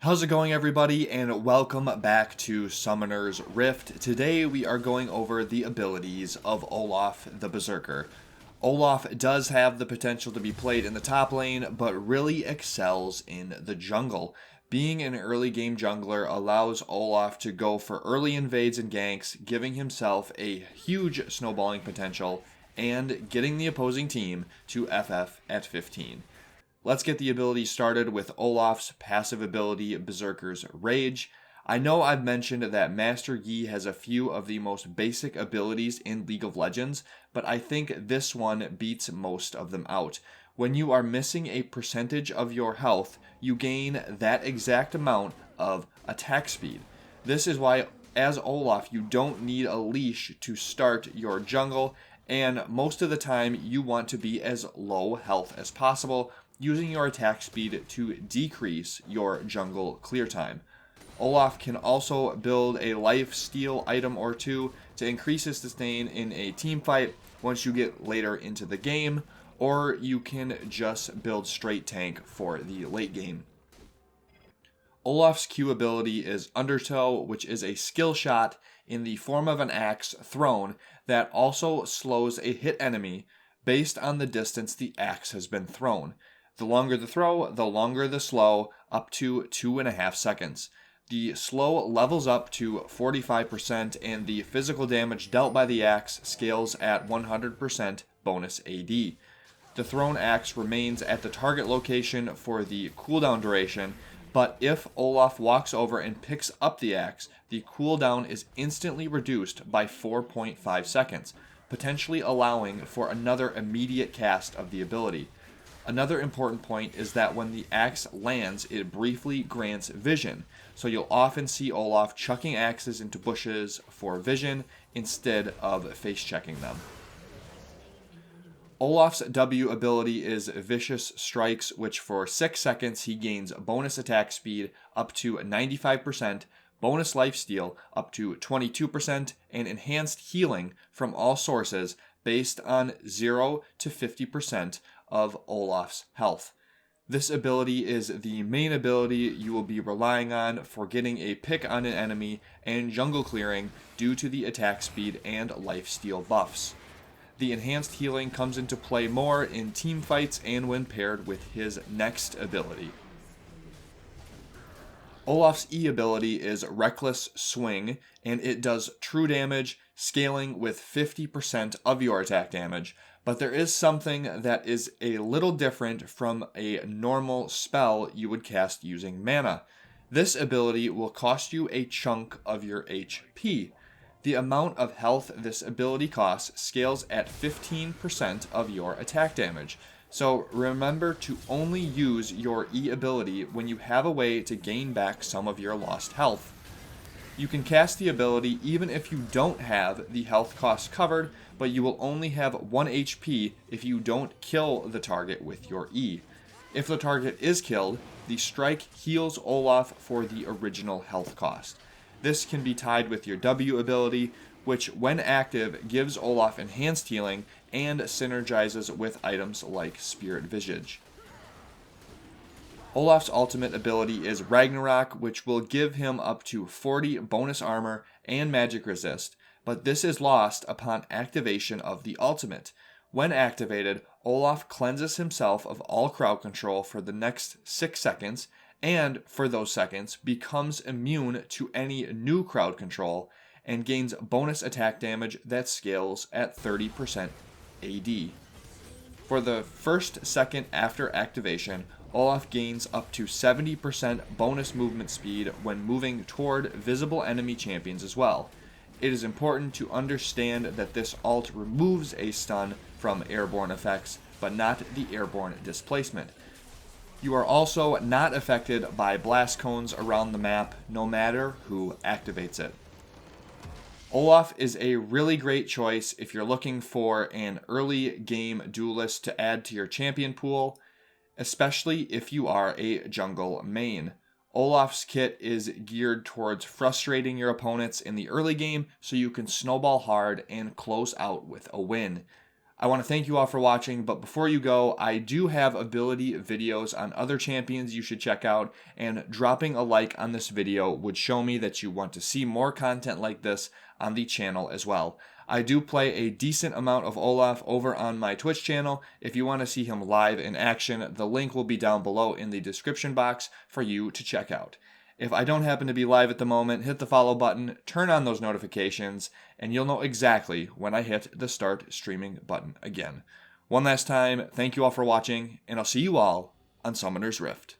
How's it going, everybody, and welcome back to Summoner's Rift. Today we are going over the abilities of Olaf the Beserker. Olaf does have the potential to be played in the top lane, but really excels in the jungle. Being an early game jungler allows Olaf to go for early invades and ganks, giving himself a huge snowballing potential and getting the opposing team to FF at 15. Let's get the ability started with Olaf's passive ability, Beserker's Rage. I know I've mentioned that Master Yi has a few of the most basic abilities in League of Legends, but I think this one beats most of them out. When you are missing a percentage of your health, you gain that exact amount of attack speed. This is why, as Olaf, you don't need a leash to start your jungle, and most of the time you want to be as low health as possible, using your attack speed to decrease your jungle clear time. Olaf can also build a life steal item or two to increase his sustain in a team fight once you get later into the game, or you can just build straight tank for the late game. Olaf's Q ability is Undertow, which is a skill shot in the form of an axe thrown that also slows a hit enemy based on the distance the axe has been thrown. The longer the throw, the longer the slow, up to 2.5 seconds. The slow levels up to 45%, and the physical damage dealt by the axe scales at 100% bonus AD. The thrown axe remains at the target location for the cooldown duration, but if Olaf walks over and picks up the axe, the cooldown is instantly reduced by 4.5 seconds, potentially allowing for another immediate cast of the ability. Another important point is that when the axe lands, it briefly grants vision, so you'll often see Olaf chucking axes into bushes for vision instead of face checking them. Olaf's W ability is Vicious Strikes, which for 6 seconds he gains bonus attack speed up to 95%, bonus lifesteal up to 22%, and enhanced healing from all sources based on 0 to 50% of Olaf's health. This ability is the main ability you will be relying on for getting a pick on an enemy and jungle clearing due to the attack speed and lifesteal buffs. The enhanced healing comes into play more in team fights and when paired with his next ability. Olaf's E ability is Reckless Swing, and it does true damage, scaling with 50% of your attack damage, but there is something that is a little different from a normal spell you would cast using mana. This ability will cost you a chunk of your HP. The amount of health this ability costs scales at 15% of your attack damage. So remember to only use your E ability when you have a way to gain back some of your lost health. You can cast the ability even if you don't have the health cost covered, but you will only have 1 HP if you don't kill the target with your E. If the target is killed, the strike heals Olaf for the original health cost. This can be tied with your W ability, which when active gives Olaf enhanced healing and synergizes with items like Spirit Visage. Olaf's ultimate ability is Ragnarok, which will give him up to 40 bonus armor and magic resist, but this is lost upon activation of the ultimate. When activated, Olaf cleanses himself of all crowd control for the next 6 seconds, and for those seconds becomes immune to any new crowd control, and gains bonus attack damage that scales at 30% AD. For the first second after activation, Olaf gains up to 70% bonus movement speed when moving toward visible enemy champions as well. It is important to understand that this ult removes a stun from airborne effects, but not the airborne displacement. You are also not affected by blast cones around the map, no matter who activates it. Olaf is a really great choice if you're looking for an early game duelist to add to your champion pool, especially if you are a jungle main. Olaf's kit is geared towards frustrating your opponents in the early game so you can snowball hard and close out with a win. I want to thank you all for watching, but before you go, I do have ability videos on other champions you should check out, and dropping a like on this video would show me that you want to see more content like this on the channel as well. I do play a decent amount of Olaf over on my Twitch channel. If you want to see him live in action, the link will be down below in the description box for you to check out. If I don't happen to be live at the moment, hit the follow button, turn on those notifications, and you'll know exactly when I hit the start streaming button again. One last time, thank you all for watching, and I'll see you all on Summoner's Rift.